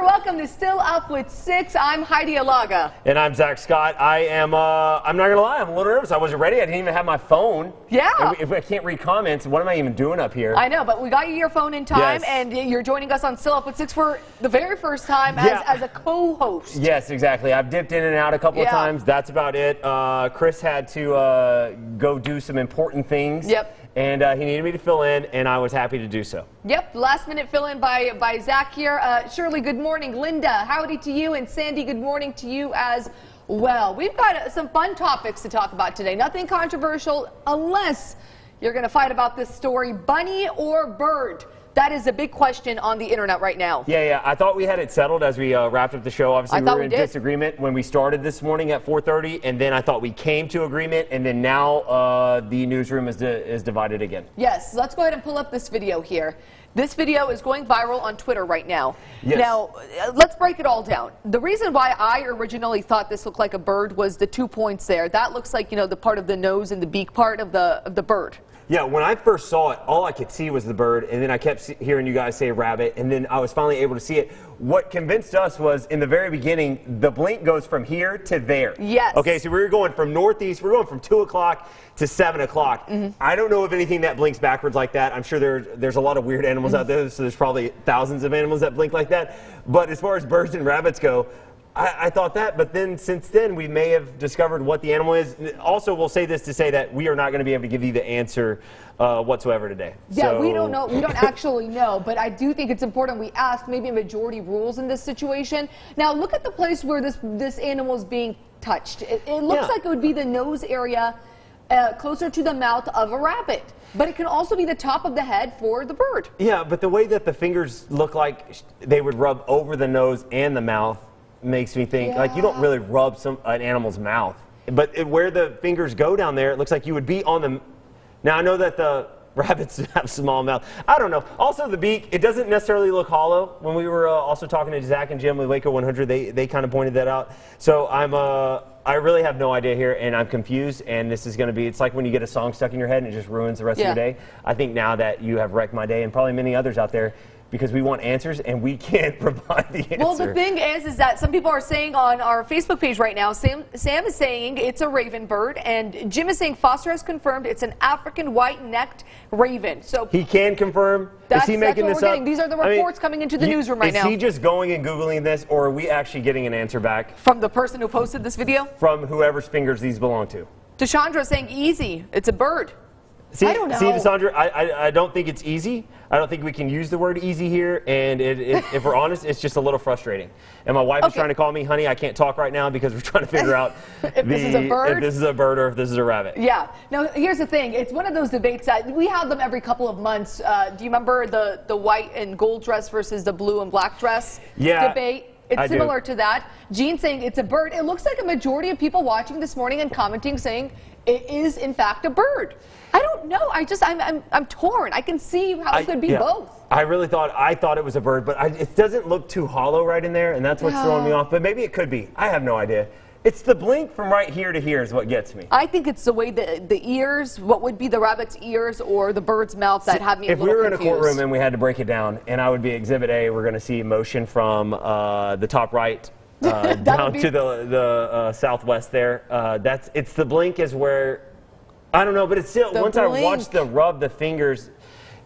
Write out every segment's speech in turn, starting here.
Welcome to Still Up with 6. I'm Heidi Alagha. And I'm Zach Scott. I'm not going to lie, I'm a little nervous. I wasn't ready. I didn't even have my phone. Yeah. And if I can't read comments, what am I even doing up here? I know, but we got you your phone in time, Yes. and you're joining us on Still Up with 6 for the very first time as a co-host. Yes, exactly. I've dipped in and out a couple of times. That's about it. Chris had to go do some important things. Yep. And he needed me to fill in, and I was happy to do so. Yep, last minute fill in by Zach here. Shirley, good morning. Linda, howdy to you. And Sandy, good morning to you as well. We've got some fun topics to talk about today. Nothing controversial unless you're going to fight about this story, bunny or bird. That is a big question on the internet right now. Yeah. I thought we had it settled as we wrapped up the show. Obviously, we were in disagreement when we started this morning at 4:30, and then I thought we came to agreement, and then now the newsroom is divided again. Yes, let's go ahead and pull up this video here. This video is going viral on Twitter right now. Yes. Now, let's break it all down. The reason why I originally thought this looked like a bird was the 2 points there. That looks like, the part of the nose and the beak part of the bird. Yeah, when I first saw it, all I could see was the bird, and then I kept hearing you guys say rabbit, and then I was finally able to see it. What convinced us was, in the very beginning, the blink goes from here to there. Yes. Okay, so we were going from northeast, we're going from 2 o'clock to 7 o'clock. I don't know of anything that blinks backwards like that. I'm sure there's a lot of weird animals out there, so there's probably thousands of animals that blink like that. But as far as birds and rabbits go, I thought that, but then since then we may have discovered what the animal is. Also, we'll say this to say that we are not going to be able to give you the answer whatsoever today. Yeah, so, we don't know. We don't actually know, but I do think it's important we ask maybe majority rules in this situation. Now, look at the place where this animal is being touched. It looks like it would be the nose area closer to the mouth of a rabbit. But it can also be the top of the head for the bird. Yeah, but the way that the fingers look like they would rub over the nose and the mouth makes me think, like, you don't really rub an animal's mouth. But where the fingers go down there, it looks like you would be on the... Now, I know that the rabbits have small mouth. I don't know. Also, the beak, it doesn't necessarily look hollow. When we were also talking to Zach and Jim with Waco 100, they kind of pointed that out. So I really have no idea here, and I'm confused, and this is going to be, it's like when you get a song stuck in your head and it just ruins the rest of your day. I think now that you have wrecked my day, and probably many others out there, because we want answers and we can't provide the answer. Well, the thing is that some people are saying on our Facebook page right now, Sam is saying it's a raven bird, and Jim is saying Foster has confirmed it's an African white-necked raven. So he can confirm? Is he making this up? These are the reports coming into the newsroom right now. Is he just going and Googling this, or are we actually getting an answer back? From the person who posted this video? From whoever's fingers these belong to. Deshandra saying easy, it's a bird. I don't know. See, Desandra, I don't think it's easy. I don't think we can use the word easy here, and if we're honest, it's just a little frustrating. And my wife is trying to call me, honey, I can't talk right now because we're trying to figure out if this is a bird? If this is a bird or if this is a rabbit. Yeah. Now, here's the thing. It's one of those debates that we have them every couple of months. Do you remember the white and gold dress versus the blue and black dress debate? It's similar to that. Gene saying it's a bird. It looks like a majority of people watching this morning and commenting saying it is, in fact, a bird. I don't know. I'm torn. I can see how it could be both. I thought it was a bird, but it doesn't look too hollow right in there, and that's what's throwing me off. But maybe it could be. I have no idea. It's the blink from right here to here is what gets me. I think it's the way the ears, what would be the rabbit's ears or the bird's mouth that had me a little confused. If we were in a courtroom and we had to break it down, and I would be Exhibit A, we're going to see motion from the top right down to the southwest there. It's the blink is where, I don't know, but it's still, once I watch rub the fingers,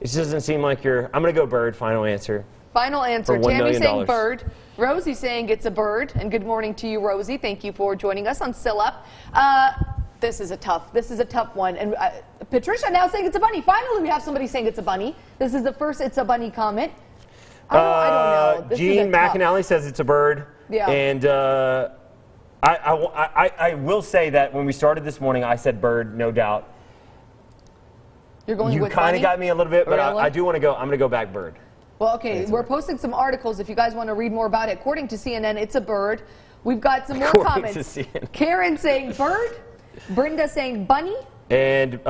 it just doesn't seem like I'm going to go bird, final answer. Final answer. Tammy saying bird. Rosie saying it's a bird. And good morning to you, Rosie. Thank you for joining us on Still Up. This is a tough one. And Patricia now saying it's a bunny. Finally, we have somebody saying it's a bunny. This is the first it's a bunny comment. I don't know. Gene McAnally says it's a bird. Yeah. And I will say that when we started this morning, I said bird, no doubt. You're going with bunny? You kind of got me a little bit, but I do want to go. I'm going to go back bird. Well, okay, we're posting some articles if you guys want to read more about it. According to CNN, it's a bird. We've got some more comments. Karen saying bird. Brenda saying bunny. And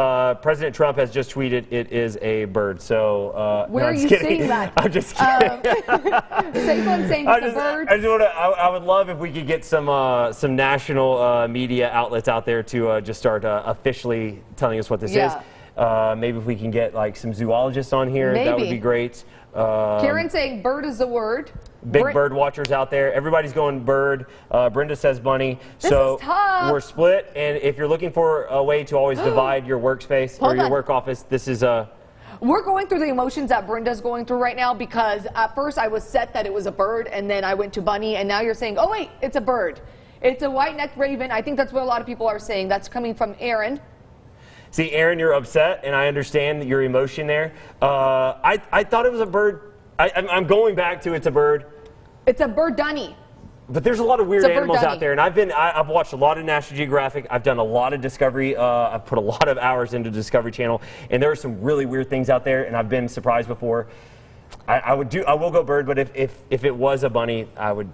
President Trump has just tweeted it is a bird. So where are you seeing that? I'm just kidding. Saquon saying it's a bird. I would love if we could get some national media outlets out there to just start officially telling us what this is. Maybe if we can get like some zoologists on here, that would be great. Karen saying bird is the word. Big bird watchers out there. Everybody's going bird. Brenda says bunny. This is tough. We're split, and if you're looking for a way to always divide your workspace or your work office, this is a... We're going through the emotions that Brenda's going through right now, because at first I was set that it was a bird, and then I went to bunny, and now you're saying, oh wait, it's a bird. It's a white-necked raven. I think that's what a lot of people are saying. That's coming from Aaron. See, Aaron, you're upset, and I understand your emotion there. I thought it was a bird. I'm going back to it's a bird. It's a bird dunny. But there's a lot of weird animals out there, and I've watched a lot of National Geographic. I've done a lot of Discovery. I've put a lot of hours into Discovery Channel, and there are some really weird things out there, and I've been surprised before. I will go bird, but if it was a bunny, I would.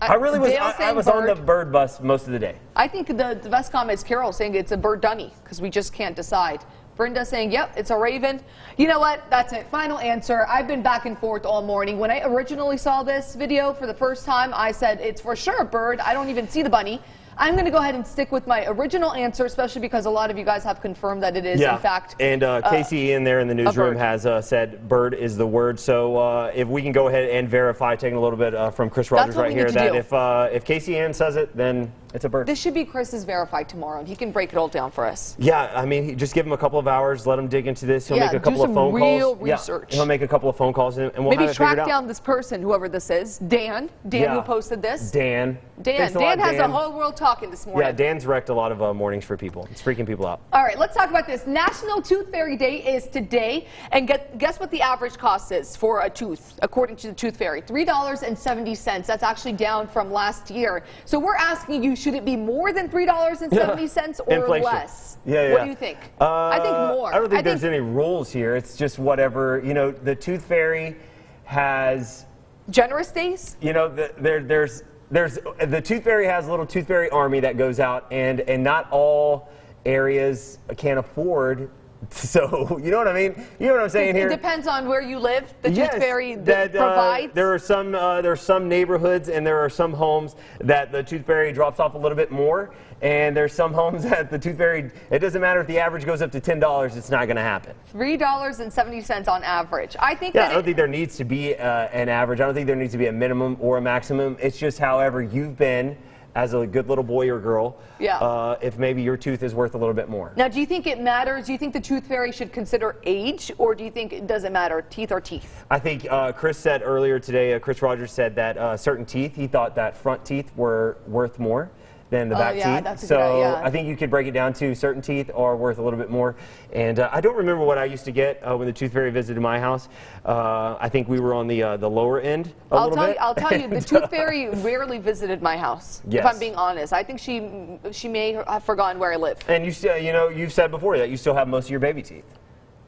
I really was. I was on the bird bus most of the day. I think the best comment is Carol saying it's a bird dunny, because we just can't decide. Brenda saying, yep, it's a raven. You know what? That's it. Final answer. I've been back and forth all morning. When I originally saw this video for the first time, I said it's for sure a bird. I don't even see the bunny. I'm going to go ahead and stick with my original answer, especially because a lot of you guys have confirmed that it is, in fact. And Casey in there in the newsroom has said bird is the word. So if we can go ahead and verify, taking a little bit from Chris Rogers right here, that if Casey Ann says it, then it's a bird. This should be Chris's verified tomorrow, and he can break it all down for us. Yeah, I mean, just give him a couple of hours, let him dig into this. He'll make a couple of phone calls. Real research. Yeah, he'll make a couple of phone calls, and we'll maybe have it figured track down this person, whoever this is. Dan who posted this. Dan has the whole world talking this morning. Yeah, Dan's wrecked a lot of mornings for people. It's freaking people out. All right, let's talk about this. National Tooth Fairy Day is today, and guess what the average cost is for a tooth, according to the Tooth Fairy? $3.70. That's actually down from last year. So we're asking you, should it be more than $3.70 or Inflation. Less? Yeah. What do you think? I think more. I don't think there's any rules here. It's just whatever. You know, the Tooth Fairy has generous days. You know, there's the Tooth Fairy has a little Tooth Fairy army that goes out, and not all areas can afford. So, you know what I mean? You know what I'm saying here? It depends on where you live. The Tooth Fairy provides. There are some neighborhoods and there are some homes that the Tooth Fairy drops off a little bit more, and there's some homes that the Tooth Fairy, it doesn't matter if the average goes up to $10, it's not going to happen. $3.70 on average. I think. Yeah, I don't think there needs to be an average. I don't think there needs to be a minimum or a maximum. It's just however you've been as a good little boy or girl, if maybe your tooth is worth a little bit more. Now, do you think it matters? Do you think the Tooth Fairy should consider age, or do you think it doesn't matter? Teeth are teeth. I think Chris said earlier today, Chris Rogers said that certain teeth, he thought that front teeth were worth more than the back teeth. That's a so good idea. I think you could break it down to certain teeth are worth a little bit more. And I don't remember what I used to get when the Tooth Fairy visited my house. I think we were on the lower end a little bit. I'll tell you, the Tooth Fairy rarely visited my house. Yes. If I'm being honest, I think she may have forgotten where I live. And you've said before that you still have most of your baby teeth.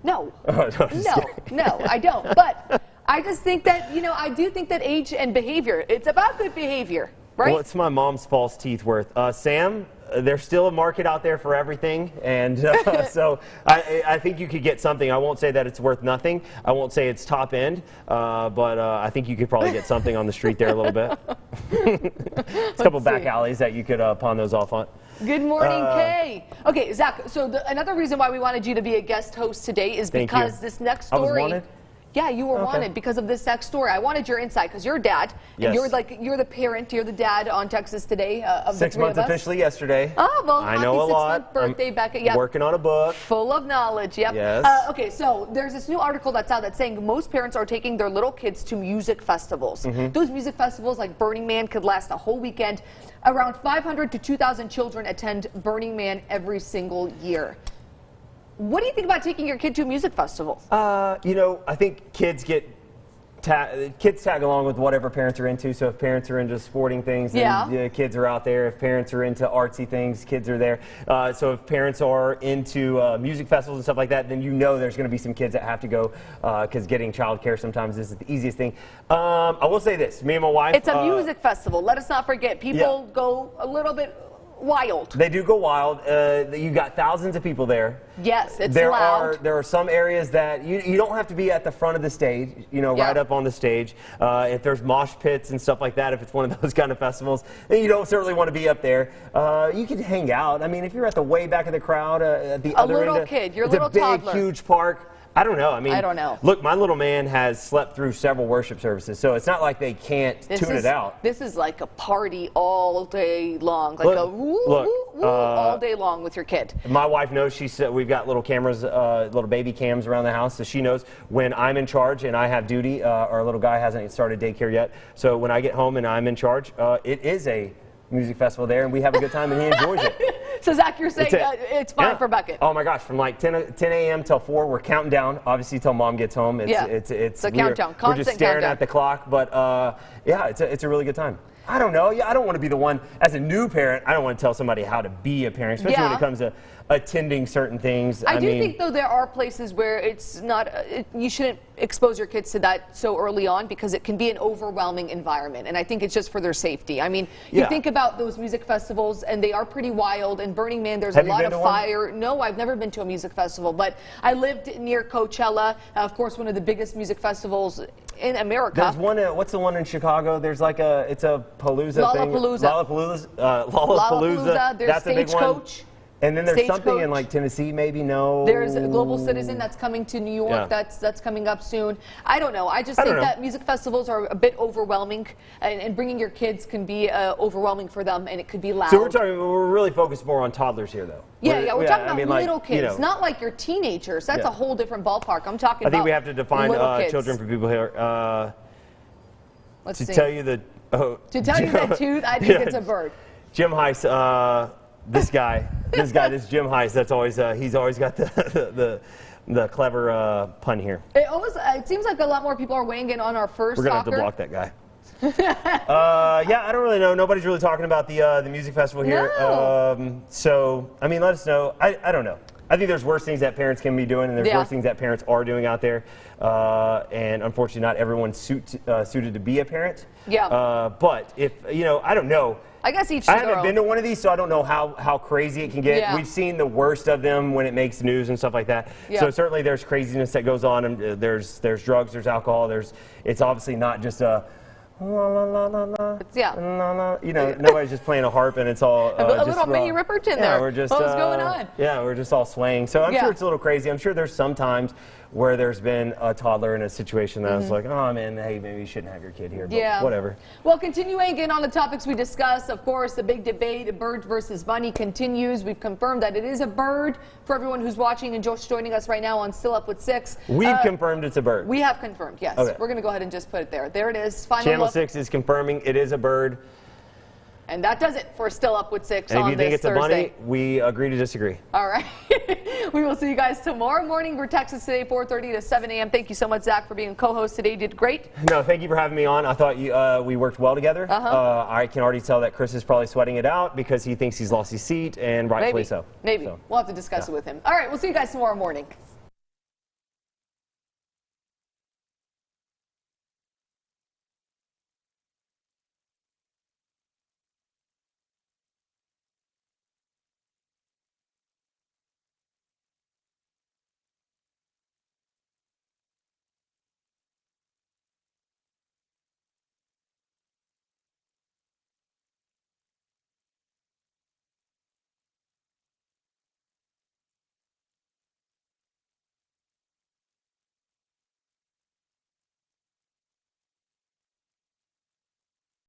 No, no, I don't. But I just think that I do think that age and behavior. It's about good behavior. Right? Well, it's my mom's false teeth worth. Sam, there's still a market out there for everything, and so I think you could get something. I won't say that it's worth nothing. I won't say it's top end, but I think you could probably get something on the street there a little bit. There's a couple back alleys that you could pawn those off on. Good morning, Kay. Okay, Zach, so another reason why we wanted you to be a guest host today is because this next story. I was wanted? Yeah, you were wanted because of this next story. I wanted your insight because you're a dad. Yes. And you're the parent, you're the dad on Texas Today of the 6 months officially yesterday. Oh, well, I know a lot. Birthday, Becca. Yep. Working on a book. Full of knowledge, yep. Yes. Okay, so there's this new article that's out that's saying most parents are taking their little kids to music festivals. Those music festivals like Burning Man could last a whole weekend. Around 500 to 2,000 children attend Burning Man every single year. What do you think about taking your kid to a music festival? I think kids tag along with whatever parents are into. So if parents are into sporting things, then kids are out there. If parents are into artsy things, kids are there. So if parents are into music festivals and stuff like that, then there's going to be some kids that have to go because getting childcare sometimes isn't the easiest thing. I will say this: me and my wife. It's a music festival. Let us not forget. People go a little bit wild. They do go wild. You got thousands of people there. Yes, it's loud. There are some areas that you don't have to be at the front of the stage, right up on the stage. If there's mosh pits and stuff like that, if it's one of those kind of festivals, then you don't certainly want to be up there. You can hang out. I mean, if you're at the way back of the crowd, at the other end, your little toddler. It's a big, huge park. I don't know. I don't know. Look, my little man has slept through several worship services, so it's not like they can't tune it out. This is like a party all day long, like all day long with your kid. My wife knows. She said we've got little cameras, little baby cams around the house, so she knows when I'm in charge and I have duty. Our little guy hasn't started daycare yet, so when I get home and I'm in charge, it is a music festival there, and we have a good time, and he enjoys it. So, Zach, you're saying it's fine for Bucket? Oh, my gosh. From like 10 a.m. till 4, we're counting down, obviously, till Mom gets home. It's a countdown, constant We're just staring countdown at the clock, but, yeah, it's a really good time. I don't know. Yeah, I don't want to be the one, as a new parent, I don't want to tell somebody how to be a parent, especially when it comes to attending certain things. I do think, though, there are places where it's not, you shouldn't expose your kids to that so early on, because it can be an overwhelming environment, and I think it's just for their safety. I mean, you think about those music festivals, and they are pretty wild. And Burning Man, there's a lot of fire. No, I've never been to a music festival, but I lived near Coachella, of course, one of the biggest music festivals in America. There's one. What's the one in Chicago? There's like it's a Palooza thing. Lollapalooza. There's That's a big one. And then there's something in like Tennessee, maybe. No. There's a Global Citizen that's coming to New York. That's coming up soon. I don't know. I just think that music festivals are a bit overwhelming, and bringing your kids can be overwhelming for them, and it could be loud. So we're really focused more on toddlers here, though. We're talking about little kids, not like your teenagers. That's a whole different ballpark. I'm talking about. I think we have to define children for people here. Let's see. Tell you the truth, I think it's a bird. Jim Heiss, this Jim Heiss, that's always he's always got the clever pun here. It seems like a lot more people are weighing in on our first. We're gonna have to block that guy. Yeah, I don't really know. Nobody's really talking about the music festival here. No. So I mean, let us know. I don't know. I think there's worse things that parents can be doing, and there's worse things that parents are doing out there. And unfortunately, not everyone's suited to be a parent. Yeah. But if I don't know. I guess each. I haven't been to one of these, so I don't know how crazy it can get. Yeah. We've seen the worst of them when it makes news and stuff like that. Yeah. So certainly there's craziness that goes on, and there's drugs, there's alcohol, it's obviously not just a la la la la la. Nobody's just playing a harp and it's all a little mini Ripperton there. We're just what's going on? Yeah, we're just all swaying. So I'm sure it's a little crazy. I'm sure there's some times where there's been a toddler in a situation that was like, oh man, hey, maybe you shouldn't have your kid here, but whatever. Well, continuing in on the topics we discussed, of course, the big debate, birds versus bunny, continues. We've confirmed that it is a bird for everyone who's watching and just joining us right now on Still Up with 6. We've confirmed it's a bird. We have confirmed, yes. Okay. We're going to go ahead and just put it there. There it is. Final Channel look. 6 is confirming it is a bird. And that does it for Still Up with 6 and on if you think it's Thursday. a bunny, we agree to disagree. All right. We will see you guys tomorrow morning. We're Texas today, 4:30 to 7 a.m. Thank you so much, Zach, for being a co-host today. You did great. No, thank you for having me on. I thought we worked well together. I can already tell that Chris is probably sweating it out because he thinks he's lost his seat, and rightfully so. Maybe. We'll have to discuss it with him. All right. We'll see you guys tomorrow morning.